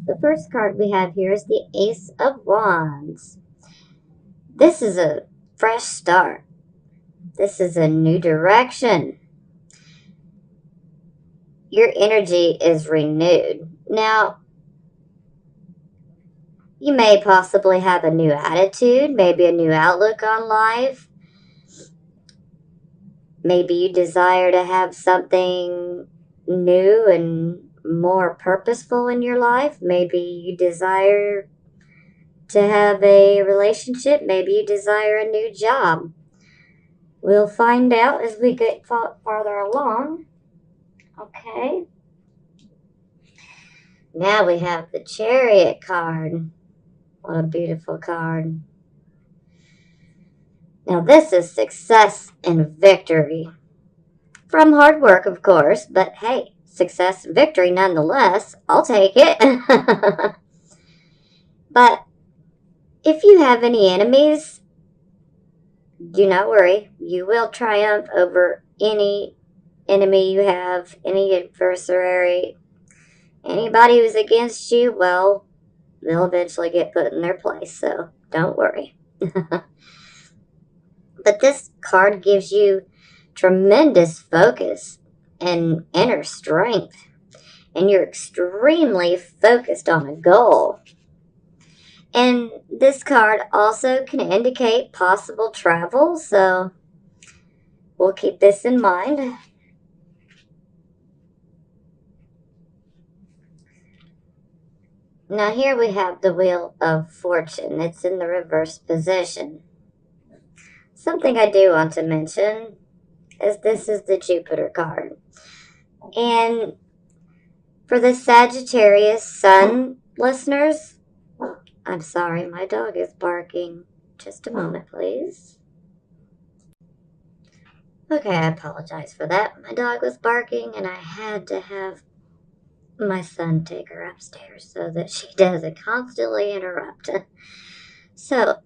The first card we have here is the Ace of Wands. This is a fresh start. This is a new direction. Your energy is renewed. Now, you may possibly have a new attitude, maybe a new outlook on life. Maybe you desire to have something new and more purposeful in your life. Maybe you desire to have a relationship. Maybe you desire a new job. We'll find out as we get farther along. Okay. Now we have the Chariot card. What a beautiful card. Now this is success and victory. From hard work, of course, but hey, success and victory nonetheless. I'll take it. But if you have any enemies, do not worry. You will triumph over any enemy you have, any adversary. Anybody who's against you, well, they'll eventually get put in their place, so don't worry. But this card gives you tremendous focus and inner strength, and you're extremely focused on a goal. And this card also can indicate possible travel, so we'll keep this in mind. Now here we have the Wheel of Fortune. It's in the reverse position. Something I do want to mention is this is the Jupiter card. And for the Sagittarius Sun listeners, I'm sorry, my dog is barking. Just a moment, please. Okay, I apologize for that. My dog was barking and I had to have my son take her upstairs so that she doesn't constantly interrupt. So,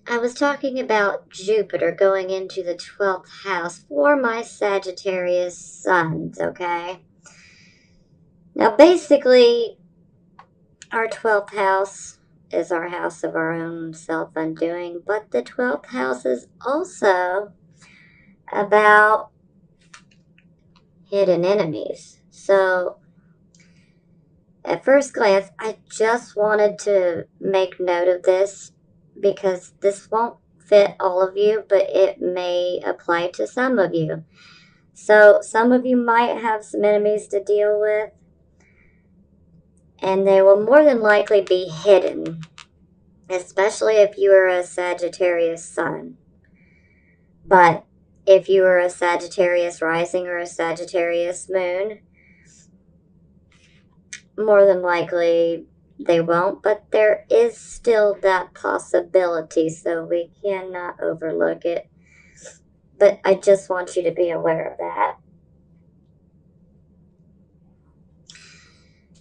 I was talking about Jupiter going into the 12th house for my Sagittarius sons, okay? Now, basically, our 12th house is our house of our own self-undoing, but the 12th house is also about hidden enemies. So, at first glance, I just wanted to make note of this because this won't fit all of you, but it may apply to some of you. So, some of you might have some enemies to deal with, and they will more than likely be hidden, especially if you are a Sagittarius sun. But if you are a Sagittarius rising or a Sagittarius moon, more than likely they won't, but there is still that possibility, so we cannot overlook it. But I just want you to be aware of that.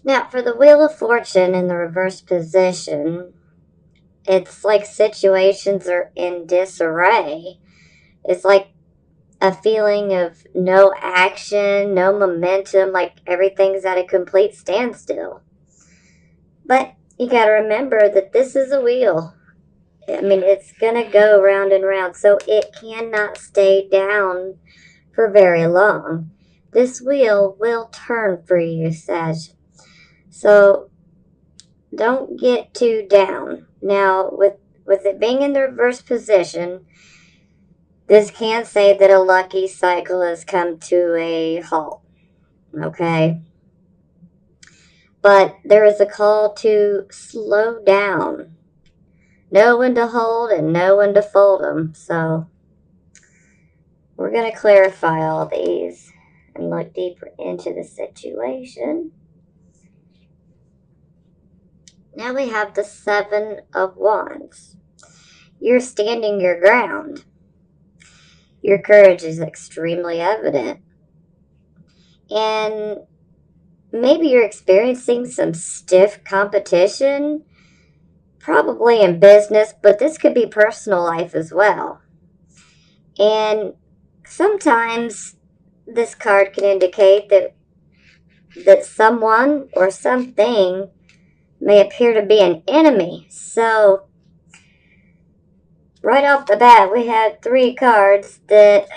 Now, for the Wheel of Fortune in the reverse position, it's like situations are in disarray. It's like a feeling of no action, no momentum, like everything's at a complete standstill. But you gotta remember that this is a wheel. I mean, it's gonna go round and round, so it cannot stay down for very long. This wheel will turn for you, Sag. So don't get too down. Now, with it being in the reverse position, this can say that a lucky cycle has come to a halt. Okay? But there is a call to slow down. Know when to hold and know when to fold them. So we're going to clarify all these and look deeper into the situation. Now we have the Seven of Wands. You're standing your ground. Your courage is extremely evident. And maybe you're experiencing some stiff competition, probably in business, but this could be personal life as well. And sometimes this card can indicate that that someone or something may appear to be an enemy. So, right off the bat, we had 3 cards that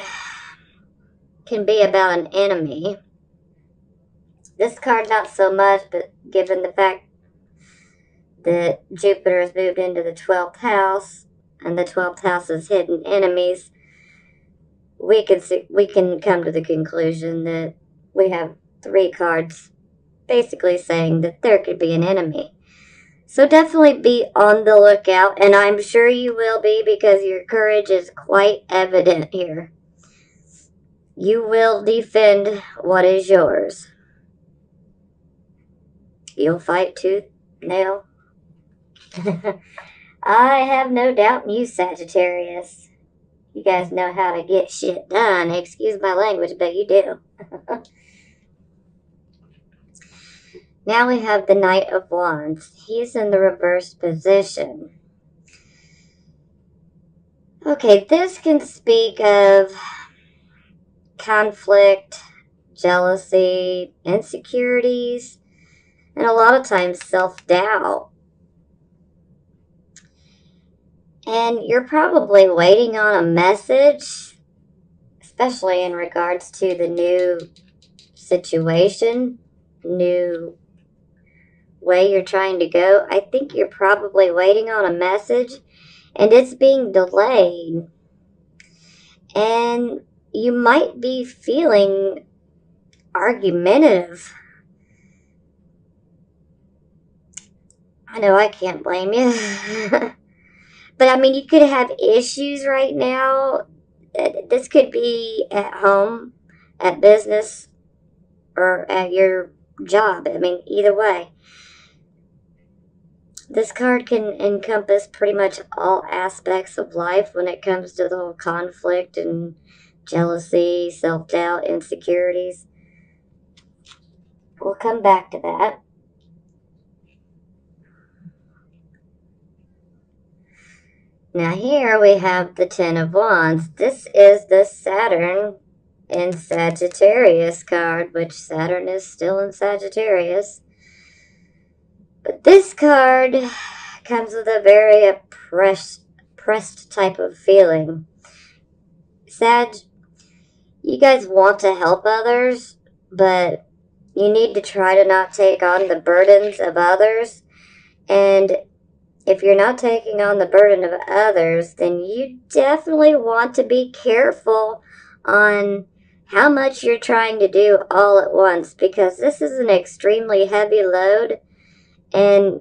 can be about an enemy. This card, not so much, but given the fact that Jupiter has moved into the 12th house, and the 12th house is hidden enemies, we can come to the conclusion that we have 3 cards basically saying that there could be an enemy. So definitely be on the lookout, and I'm sure you will be because your courage is quite evident here. You will defend what is yours. You'll fight tooth, nail. I have no doubt in you, Sagittarius. You guys know how to get shit done. Excuse my language, but you do. Now we have the Knight of Wands. He's in the reverse position. Okay, this can speak of conflict, jealousy, insecurities, and a lot of times self-doubt. And you're probably waiting on a message, especially in regards to the new situation, new way you're trying to go. I think you're probably waiting on a message and it's being delayed. And you might be feeling argumentative. I know I can't blame you. But I mean, you could have issues right now. This could be at home, at business, or at your job. I mean, either way. This card can encompass pretty much all aspects of life when it comes to the whole conflict and jealousy, self-doubt, insecurities. We'll come back to that. Now here we have the Ten of Wands. This is the Saturn in Sagittarius card, which Saturn is still in Sagittarius. But this card comes with a very oppressed type of feeling. Sag, you guys want to help others, but you need to try to not take on the burdens of others. And if you're not taking on the burden of others, then you definitely want to be careful on how much you're trying to do all at once, because this is an extremely heavy load. And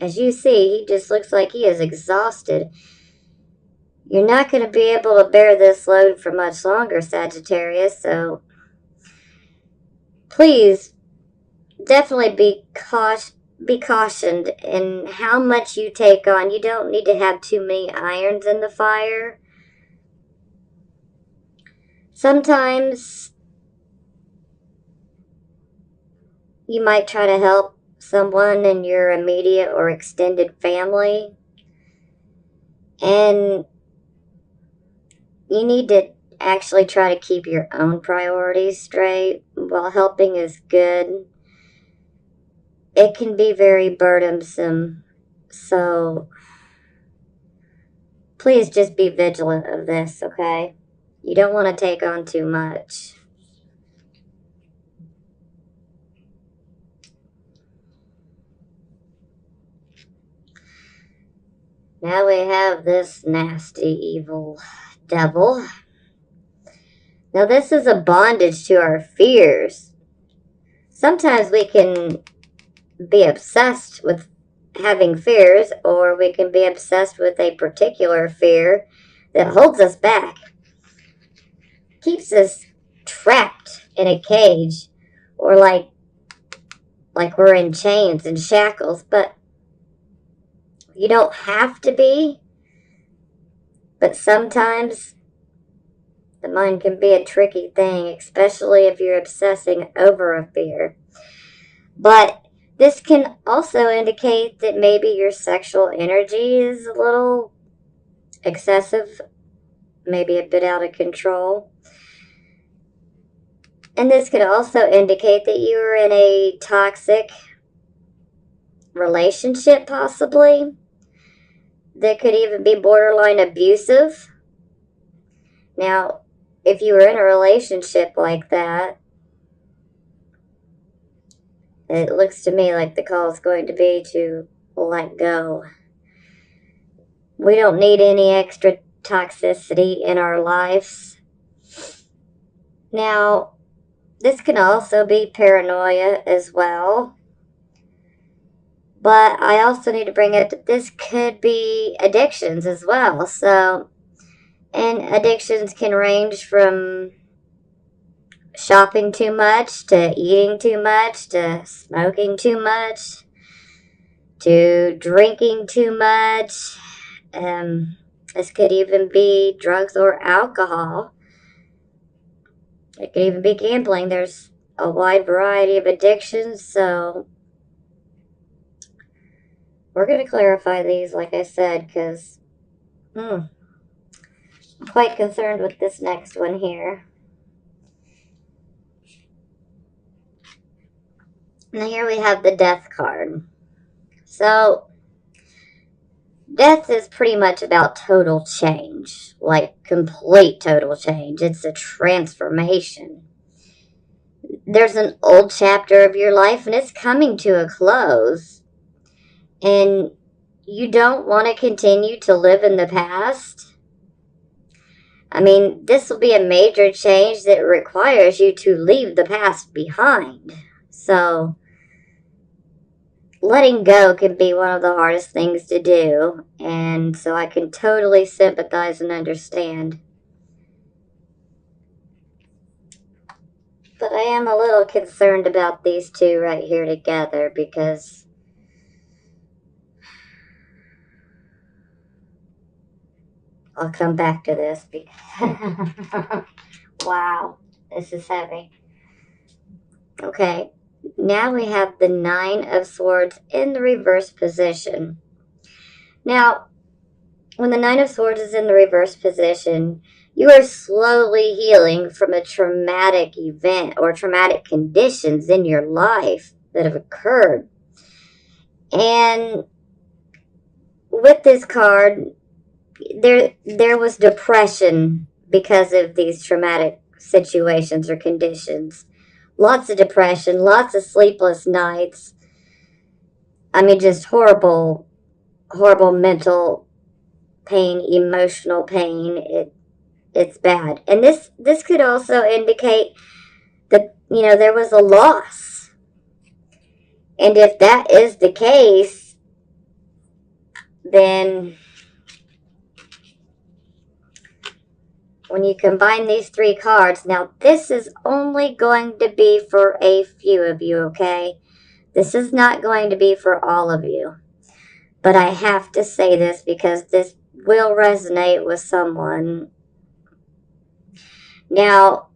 as you see, he just looks like he is exhausted. You're not going to be able to bear this load for much longer, Sagittarius, so please definitely be cautioned in how much you take on. You don't need to have too many irons in the fire. Sometimes you might try to help someone in your immediate or extended family, and you need to actually try to keep your own priorities straight. While helping is good, it can be very burdensome. So please just be vigilant of this, okay? You don't want to take on too much. Now we have this nasty, evil devil. Now this is a bondage to our fears. Sometimes we can be obsessed with having fears, or we can be obsessed with a particular fear that holds us back, keeps us trapped in a cage, or like we're in chains and shackles. But you don't have to be. But sometimes the mind can be a tricky thing, especially if you're obsessing over a fear. But this can also indicate that maybe your sexual energy is a little excessive, maybe a bit out of control. And this could also indicate that you were in a toxic relationship, possibly. That could even be borderline abusive. Now, if you were in a relationship like that, it looks to me like the call is going to be to let go. We don't need any extra toxicity in our lives. Now, this can also be paranoia as well. But I also need to bring it that this could be addictions as well. So, and addictions can range from shopping too much to eating too much to smoking too much to drinking too much. This could even be drugs or alcohol. It could even be gambling. There's a wide variety of addictions, so we're going to clarify these, like I said, because I'm quite concerned with this next one here. Now here we have the Death card. So, death is pretty much about total change, like complete total change. It's a transformation. There's an old chapter of your life and it's coming to a close. And you don't want to continue to live in the past. I mean, this will be a major change that requires you to leave the past behind. So, letting go can be one of the hardest things to do, and so I can totally sympathize and understand. But I am a little concerned about these two right here together because I'll come back to this because wow, this is heavy. Okay. Now we have the Nine of Swords in the reverse position. Now, when the Nine of Swords is in the reverse position, you are slowly healing from a traumatic event or traumatic conditions in your life that have occurred. And with this card, there was depression because of these traumatic situations or conditions. Lots of depression, lots of sleepless nights. I mean, just horrible, horrible mental pain, emotional pain. It's bad. And this could also indicate that, there was a loss. And if that is the case, then when you combine these three cards, now this is only going to be for a few of you, okay? This is not going to be for all of you. But I have to say this because this will resonate with someone. Now,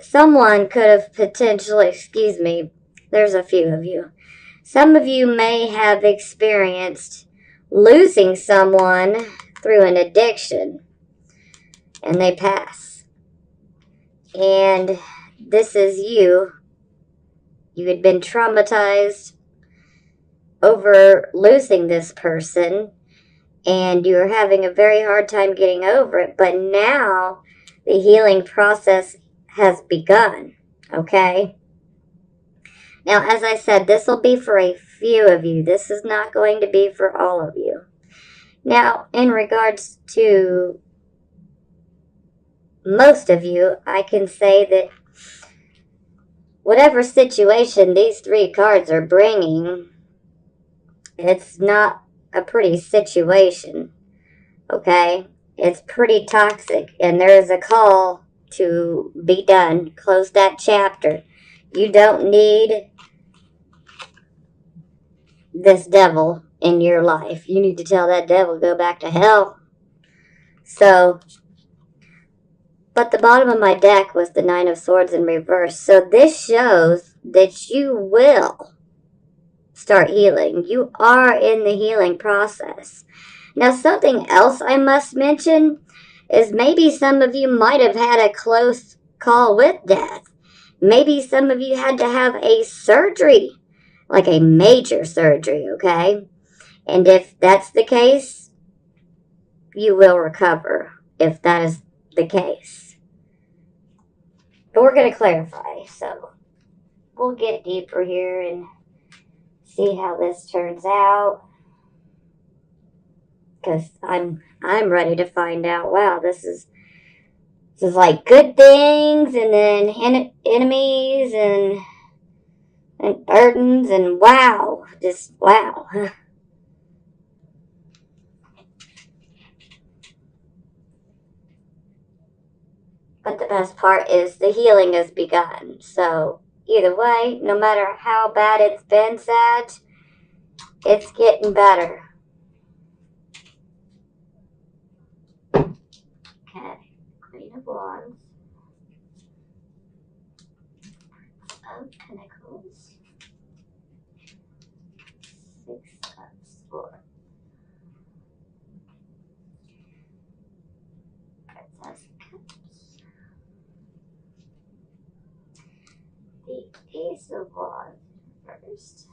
someone could have potentially, there's a few of you. Some of you may have experienced losing someone through an addiction. And they pass. And this is you. You had been traumatized over losing this person. And you were having a very hard time getting over it. But now the healing process has begun. Okay? Now, as I said, this will be for a few of you. This is not going to be for all of you. Now, in regards to most of you, I can say that whatever situation these three cards are bringing, it's not a pretty situation, okay? It's pretty toxic, and there is a call to be done. Close that chapter. You don't need this devil in your life. You need to tell that devil, go back to hell. So, but the bottom of my deck was the Nine of Swords in reverse. So this shows that you will start healing. You are in the healing process. Now, something else I must mention is maybe some of you might have had a close call with death. Maybe some of you had to have a surgery, like a major surgery, okay? And if that's the case, you will recover if that is the case. But we're going to clarify, so we'll get deeper here and see how this turns out. Because I'm ready to find out. Wow, this is like good things and then enemies and burdens and wow. Just wow. But the best part is the healing has begun. So either way, no matter how bad it's been, Sag, it's getting better. Okay, Queen of Wands. Of Pentacles. Six of Swords. Princess of Cups. The Ace of Wands first.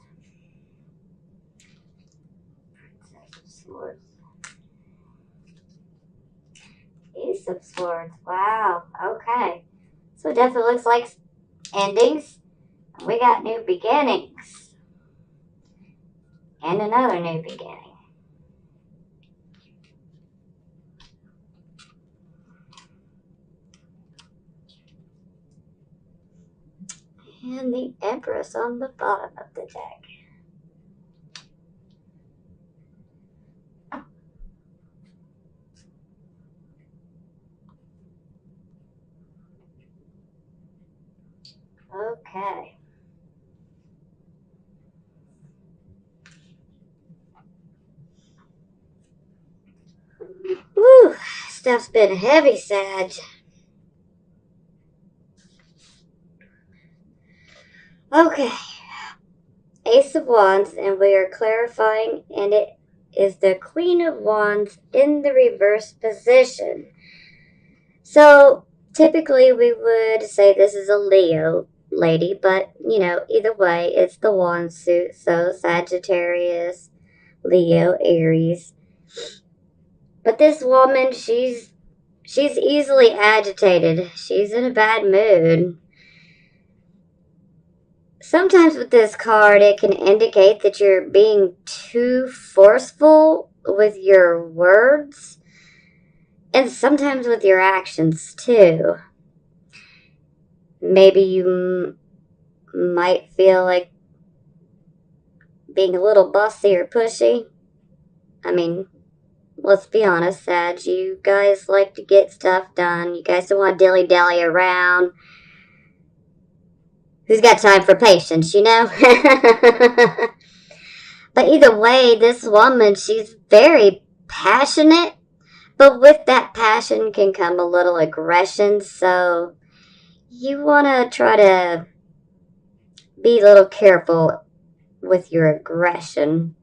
Princess of Swords. Ace of Swords. Wow. Okay. So it definitely looks like endings. We got new beginnings. And another new beginning. And the Empress on the bottom of the deck. Okay. Woo! Stuff's been heavy, Sag. Okay. Ace of Wands, and we are clarifying, and it is the Queen of Wands in the reverse position. So, typically we would say this is a Leo lady, but, you know, either way, it's the wand suit. So, Sagittarius, Leo, Aries. But this woman, she's easily agitated. She's in a bad mood. Sometimes with this card, it can indicate that you're being too forceful with your words and sometimes with your actions too. Maybe you might feel like being a little bossy or pushy. I mean, let's be honest, Sag, you guys like to get stuff done. You guys don't want to dilly-dally around. Who's got time for patience, you know? But either way, this woman, she's very passionate. But with that passion can come a little aggression. So you want to try to be a little careful with your aggression.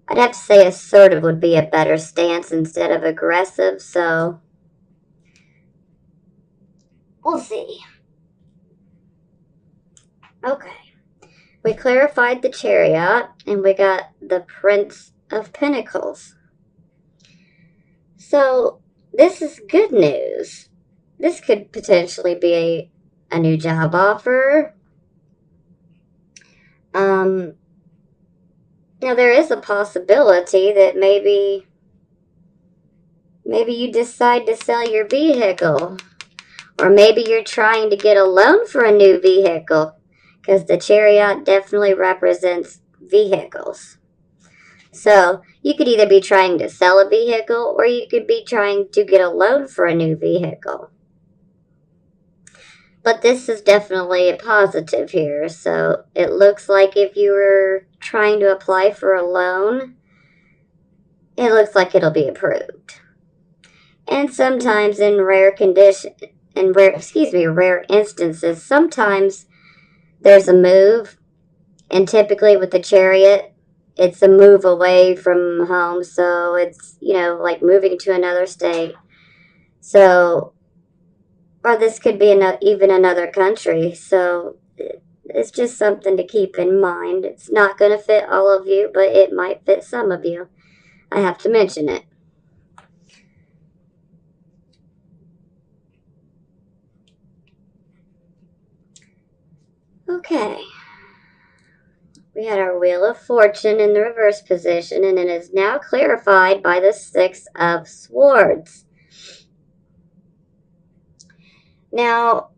I'd have to say assertive would be a better stance instead of aggressive. So we'll see. Okay. We clarified the Chariot, and we got the Prince of Pentacles. So, this is good news. This could potentially be a new job offer. Now, there is a possibility that maybe you decide to sell your vehicle. Or maybe you're trying to get a loan for a new vehicle. Because the Chariot definitely represents vehicles. So, you could either be trying to sell a vehicle or you could be trying to get a loan for a new vehicle. But this is definitely a positive here. So, it looks like if you were trying to apply for a loan, it looks like it'll be approved. And sometimes in rare instances, sometimes there's a move, and typically with the Chariot, it's a move away from home, so it's, you know, like moving to another state. So, Or this could be even another country, so it's just something to keep in mind. It's not going to fit all of you, but it might fit some of you. I have to mention it. Okay. We had our Wheel of Fortune in the reverse position, and it is now clarified by the Six of Swords. Now,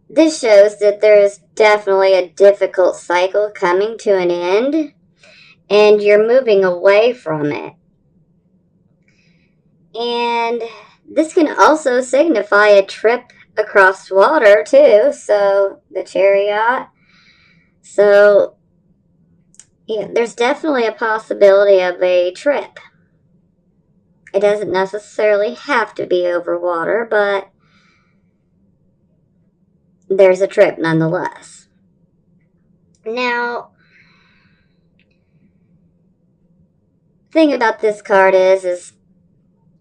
this shows that there is definitely a difficult cycle coming to an end, and you're moving away from it. And this can also signify a trip across water, too, so the Chariot. So, yeah, there's definitely a possibility of a trip. It doesn't necessarily have to be over water, but there's a trip nonetheless. Now, the thing about this card is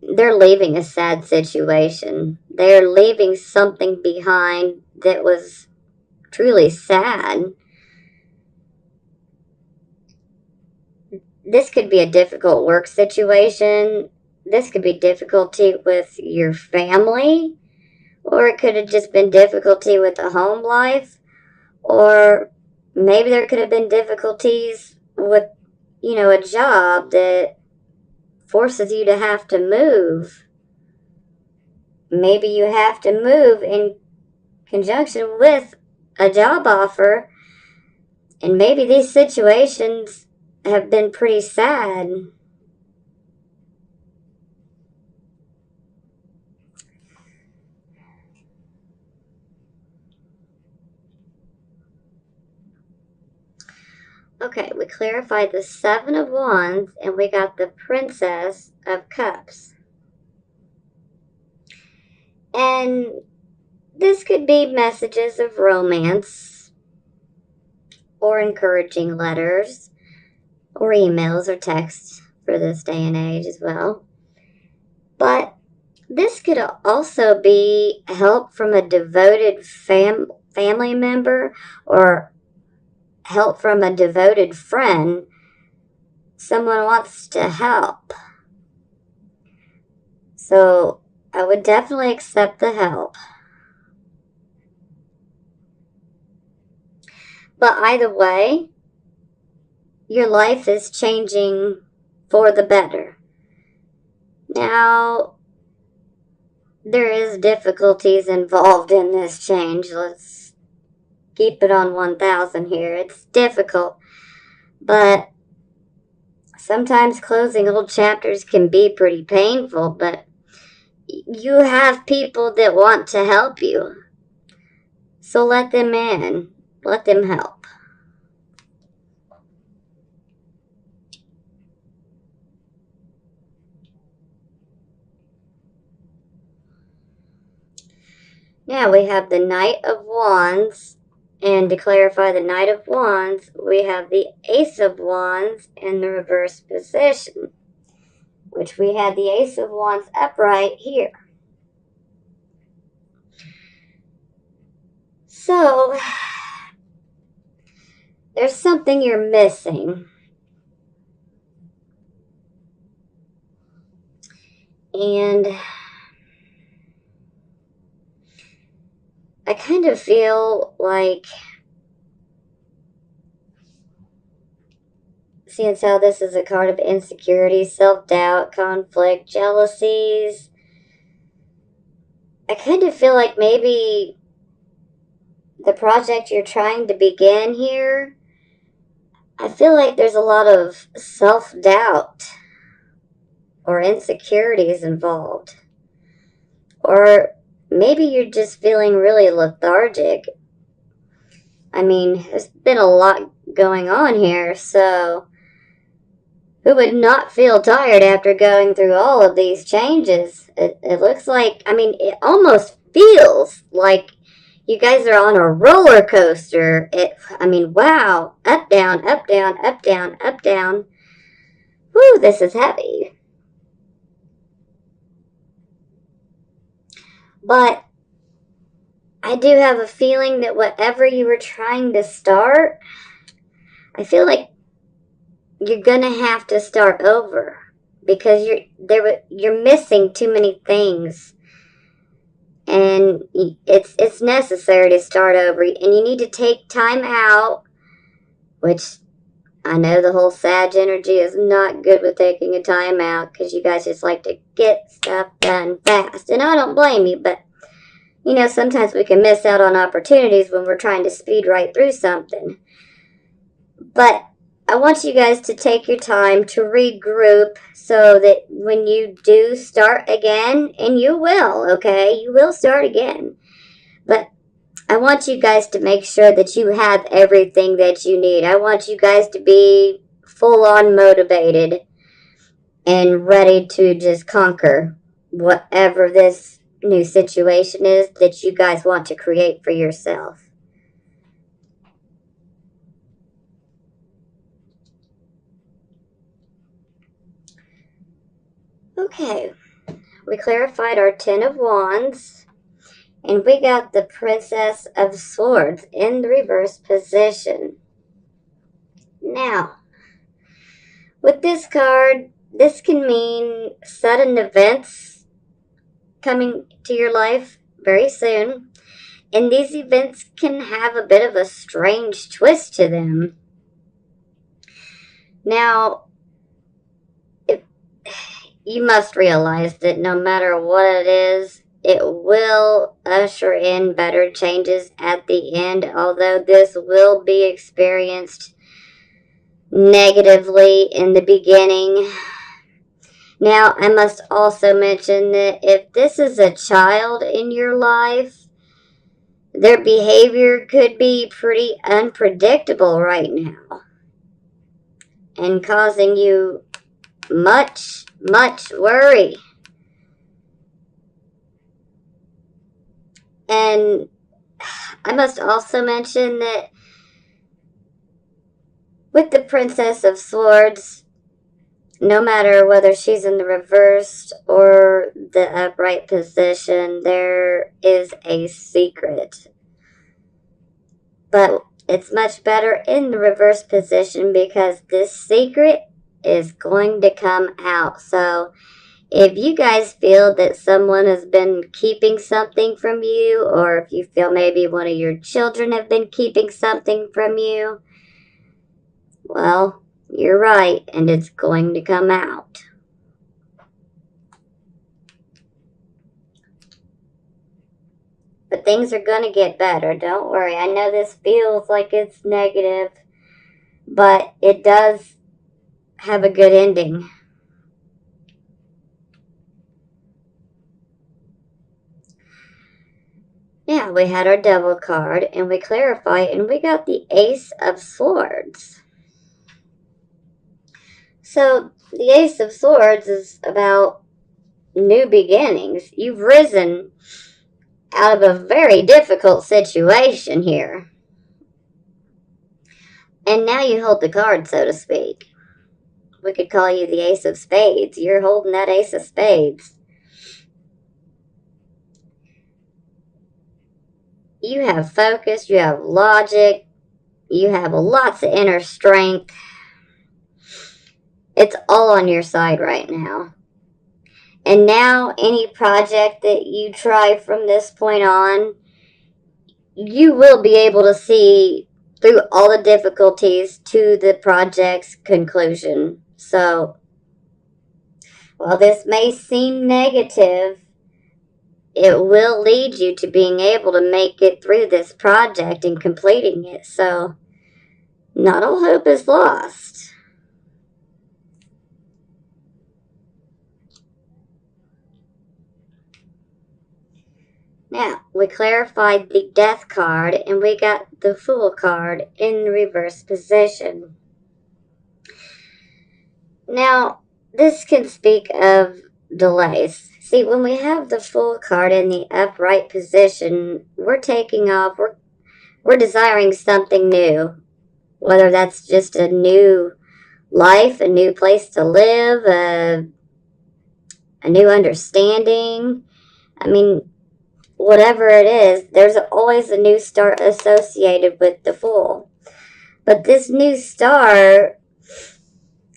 they're leaving a sad situation. They're leaving something behind that was truly sad. This could be a difficult work situation. This could be difficulty with your family. Or it could have just been difficulty with the home life. Or maybe there could have been difficulties with, a job that forces you to have to move. Maybe you have to move in conjunction with a job offer. And maybe these situations have been pretty sad. Okay, we clarified the Seven of Wands, and we got the Princess of Cups. And this could be messages of romance, or encouraging letters, or emails or texts for this day and age as well. But this could also be help from a devoted family member, or help from a devoted friend. Someone wants to help. So I would definitely accept the help. But either way, your life is changing for the better. Now, there is difficulties involved in this change. Let's keep it on 1,000 here. It's difficult, but sometimes closing old chapters can be pretty painful, but you have people that want to help you. So let them in. Let them help. Now we have the Knight of Wands. And to clarify the Knight of Wands, we have the Ace of Wands in the reverse position, which we had the Ace of Wands upright here. So, there's something you're missing. And I kind of feel like, seeing how this is a card of insecurity, self-doubt, conflict, jealousies, I kind of feel like maybe the project you're trying to begin here, I feel like there's a lot of self-doubt or insecurities involved. Or maybe you're just feeling really lethargic. I mean, there's been a lot going on here, so who would not feel tired after going through all of these changes? It looks like, it almost feels like you guys are on a roller coaster. Wow. Up, down, up, down, up, down, up, down. Whew, this is heavy. But I do have a feeling that whatever you were trying to start, I feel like you're gonna have to start over because you're missing too many things, and it's necessary to start over, and you need to take time out, which I know the whole Sag energy is not good with taking a time out because you guys just like to get stuff done fast, and I don't blame you, but sometimes we can miss out on opportunities when we're trying to speed right through something. But I want you guys to take your time to regroup so that when you do start again, and you will, okay? You will start again. But I want you guys to make sure that you have everything that you need. I want you guys to be full on motivated and ready to just conquer whatever this new situation is that you guys want to create for yourself. Okay, we clarified our Ten of Wands, and we got the Princess of Swords in the reverse position. Now, with this card, this can mean sudden events coming to your life very soon, and these events can have a bit of a strange twist to them. Now, you must realize that no matter what it is, it will usher in better changes at the end, although this will be experienced negatively in the beginning. Now, I must also mention that if this is a child in your life, their behavior could be pretty unpredictable right now and causing you much worry. And I must also mention that with the Princess of Swords, no matter whether she's in the reversed or the upright position, there is a secret. But it's much better in the reverse position because this secret is going to come out. So if you guys feel that someone has been keeping something from you, or if you feel maybe one of your children have been keeping something from you, well, you're right, and it's going to come out. But things are going to get better. Don't worry. I know this feels like it's negative, but it does have a good ending. Now, we had our Devil card, and we clarified, and we got the Ace of Swords. So, the Ace of Swords is about new beginnings. You've risen out of a very difficult situation here. And now you hold the card, so to speak. We could call you the Ace of Spades. You're holding that Ace of Spades. You have focus, you have logic, you have lots of inner strength. It's all on your side right now. And now any project that you try from this point on, you will be able to see through all the difficulties to the project's conclusion. So, while this may seem negative, it will lead you to being able to make it through this project and completing it. So, not all hope is lost. Now, we clarified the Death card, and we got the Fool card in the reverse position. Now, this can speak of delays. See, when we have the Fool card in the upright position, we're taking off, we're desiring something new. Whether that's just a new life, a new place to live, a new understanding. I mean, whatever it is, there's always a new start associated with the Fool. But this new start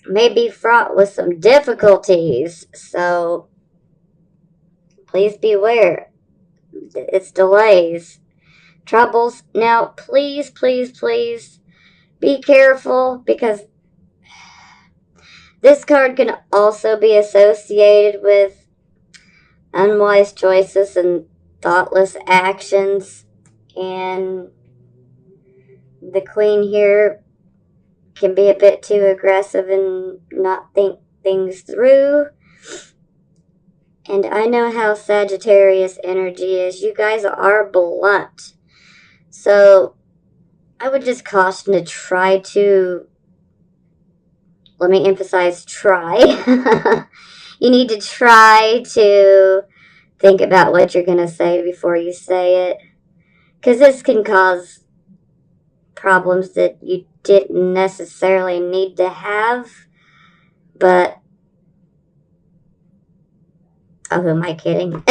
may be fraught with some difficulties, so please beware. It's delays, troubles. Now, please, please, please be careful, because this card can also be associated with unwise choices and thoughtless actions. And the Queen here can be a bit too aggressive and not think things through. And I know how Sagittarius energy is. You guys are blunt. So I would just caution to try to, let me emphasize, try. You need to try to think about what you're going to say before you say it. Because this can cause problems that you didn't necessarily need to have. But, oh, who am I kidding?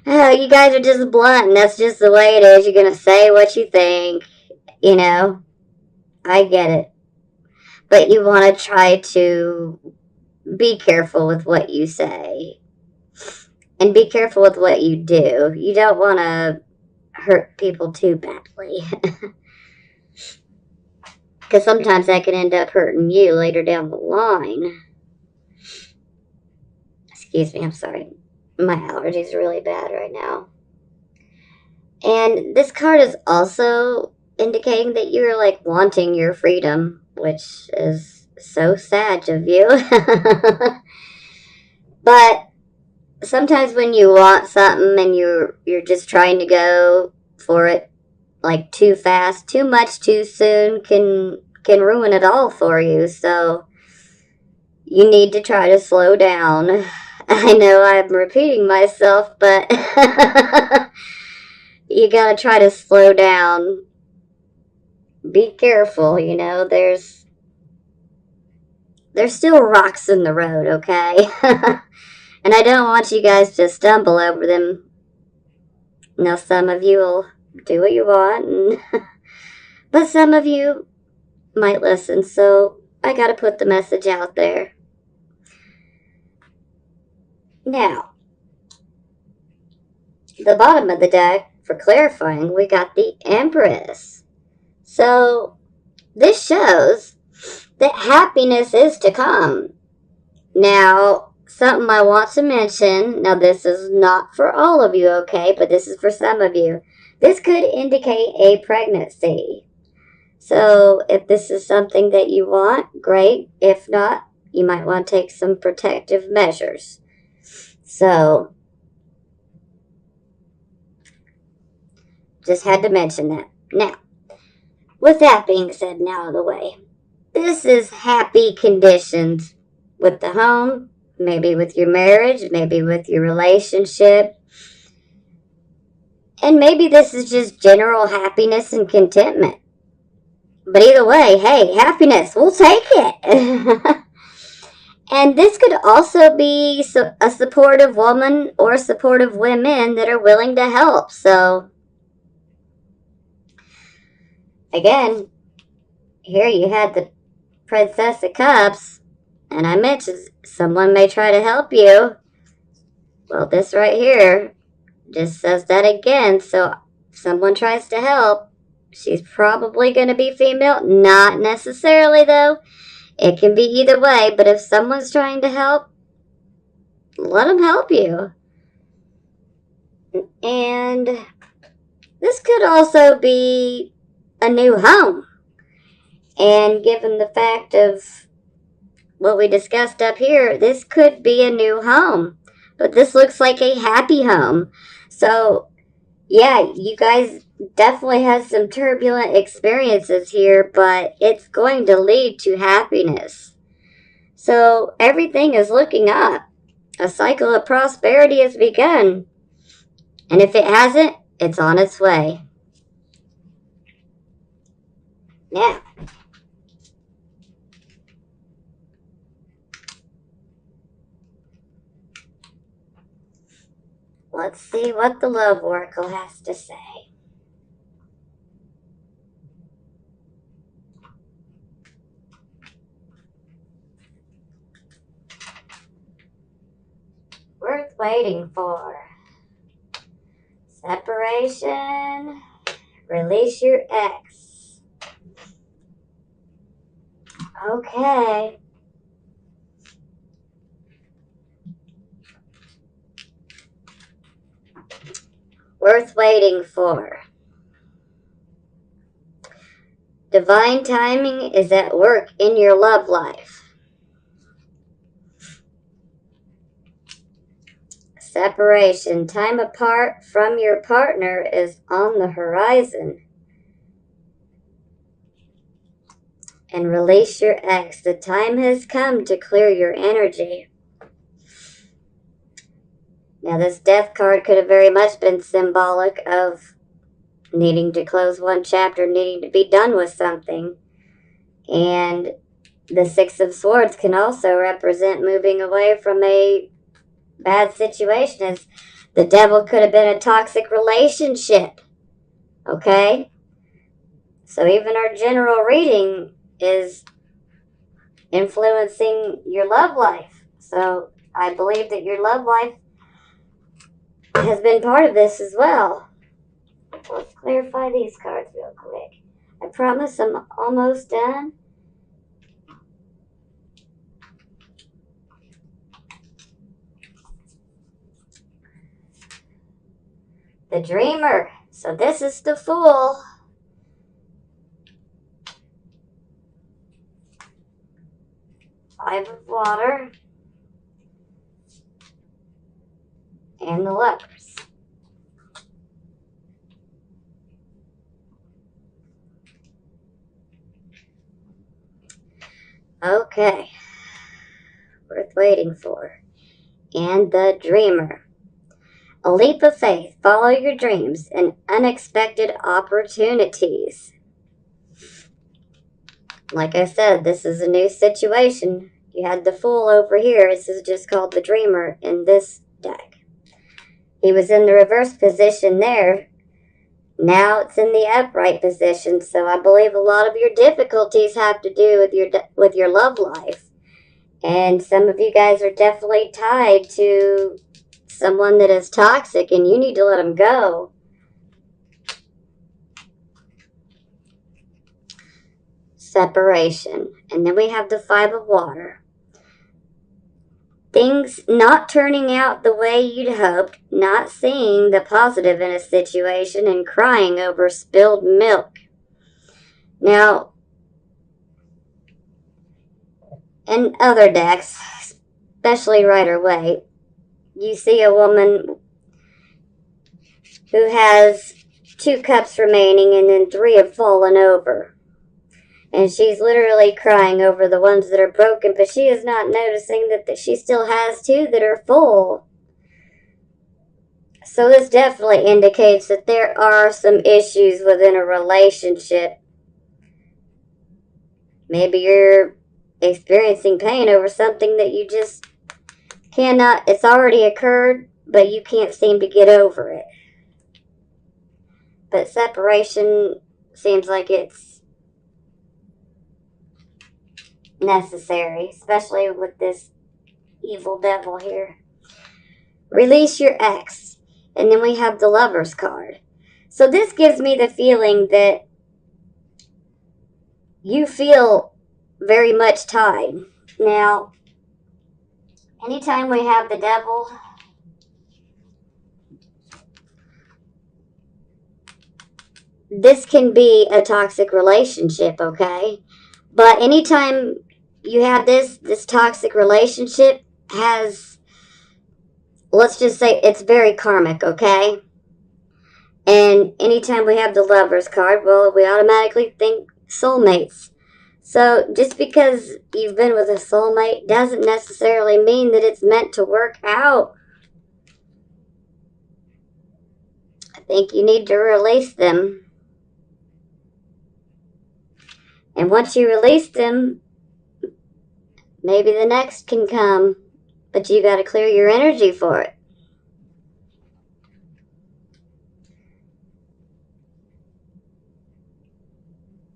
Oh, you guys are just blunt, and that's just the way it is. You're going to say what you think. You know, I get it. But you want to try to be careful with what you say. And be careful with what you do. You don't want to hurt people too badly. Because sometimes that can end up hurting you later down the line. Excuse me, I'm sorry. My allergies are really bad right now. And this card is also indicating that you're like wanting your freedom, which is so sad of you. But sometimes when you want something and you're just trying to go for it like too fast, too much too soon can ruin it all for you. So you need to try to slow down. I know I'm repeating myself, but you gotta try to slow down. Be careful, you know, there's still rocks in the road, okay? And I don't want you guys to stumble over them. Now, some of you will do what you want, but some of you might listen, so I gotta put the message out there. Now, the bottom of the deck, for clarifying, we got the Empress. So, this shows that happiness is to come. Now, something I want to mention, now this is not for all of you, okay, but this is for some of you. This could indicate a pregnancy. So, if this is something that you want, great. If not, you might want to take some protective measures. So, just had to mention that. Now, with that being said and out of the way, this is happy conditions with the home, maybe with your marriage, maybe with your relationship. And maybe this is just general happiness and contentment. But either way, hey, happiness, we'll take it. And this could also be a supportive woman or supportive women that are willing to help. So, again, here you had the Princess of Cups, and I mentioned someone may try to help you. Well, this right here just says that again. So, if someone tries to help, she's probably going to be female. Not necessarily, though. It can be either way, but if someone's trying to help, let them help you. And this could also be a new home. And given the fact of what we discussed up here, this could be a new home. But this looks like a happy home. So, yeah, you guys definitely had some turbulent experiences here, but it's going to lead to happiness. So, everything is looking up. A cycle of prosperity has begun. And if it hasn't, it's on its way. Now, see what the Love Oracle has to say. Worth waiting for. Separation. Release your ex. Okay. Worth waiting for. Divine timing is at work in your love life. Separation. Time apart from your partner is on the horizon. And release your ex. The time has come to clear your energy. Now, this Death card could have very much been symbolic of needing to close one chapter, needing to be done with something. And the Six of Swords can also represent moving away from a bad situation, as the Devil could have been a toxic relationship. Okay? So even our general reading is influencing your love life. So I believe that your love life has been part of this as well. Let's clarify these cards real quick. I promise I'm almost done. The Dreamer. So this is the Fool. Five of Water. And the Lovers. Okay. Worth waiting for. And the Dreamer. A leap of faith. Follow your dreams and unexpected opportunities. Like I said, this is a new situation. You had the Fool over here. This is just called the Dreamer in this deck. He was in the reverse position there. Now it's in the upright position. So I believe a lot of your difficulties have to do with your love life. And some of you guys are definitely tied to someone that is toxic, and you need to let them go. Separation. And then we have the Five of Water. Things not turning out the way you'd hoped, not seeing the positive in a situation, and crying over spilled milk. Now, in other decks, especially Rider-Waite, you see a woman who has 2 cups remaining and then 3 have fallen over. And she's literally crying over the ones that are broken, but she is not noticing that she still has 2 that are full. So this definitely indicates that there are some issues within a relationship. Maybe you're experiencing pain over something that you just cannot, it's already occurred, but you can't seem to get over it. But separation seems like it's necessary, especially with this evil devil here. Release your ex. And then we have the Lovers card. So this gives me the feeling that you feel very much tied. Now, anytime we have the Devil, this can be a toxic relationship, okay? But anytime you have this toxic relationship has, let's just say it's very karmic, okay? And anytime we have the Lovers card, well, we automatically think soulmates. So just because you've been with a soulmate doesn't necessarily mean that it's meant to work out. I think you need to release them. And once you release them, maybe the next can come. But you got to clear your energy for it.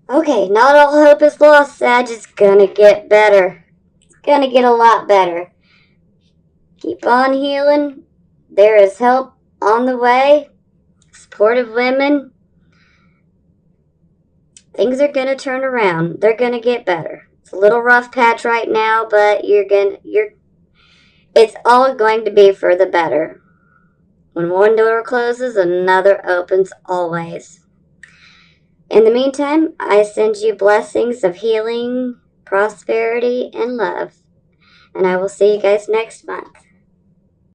Okay, not all hope is lost, Sag. It's gonna get better. It's gonna get a lot better. Keep on healing. There is help on the way. Supportive women. Things are gonna turn around. They're gonna get better. It's a little rough patch right now, but it's all going to be for the better. When one door closes, another opens always. In the meantime, I send you blessings of healing, prosperity, and love. And I will see you guys next month.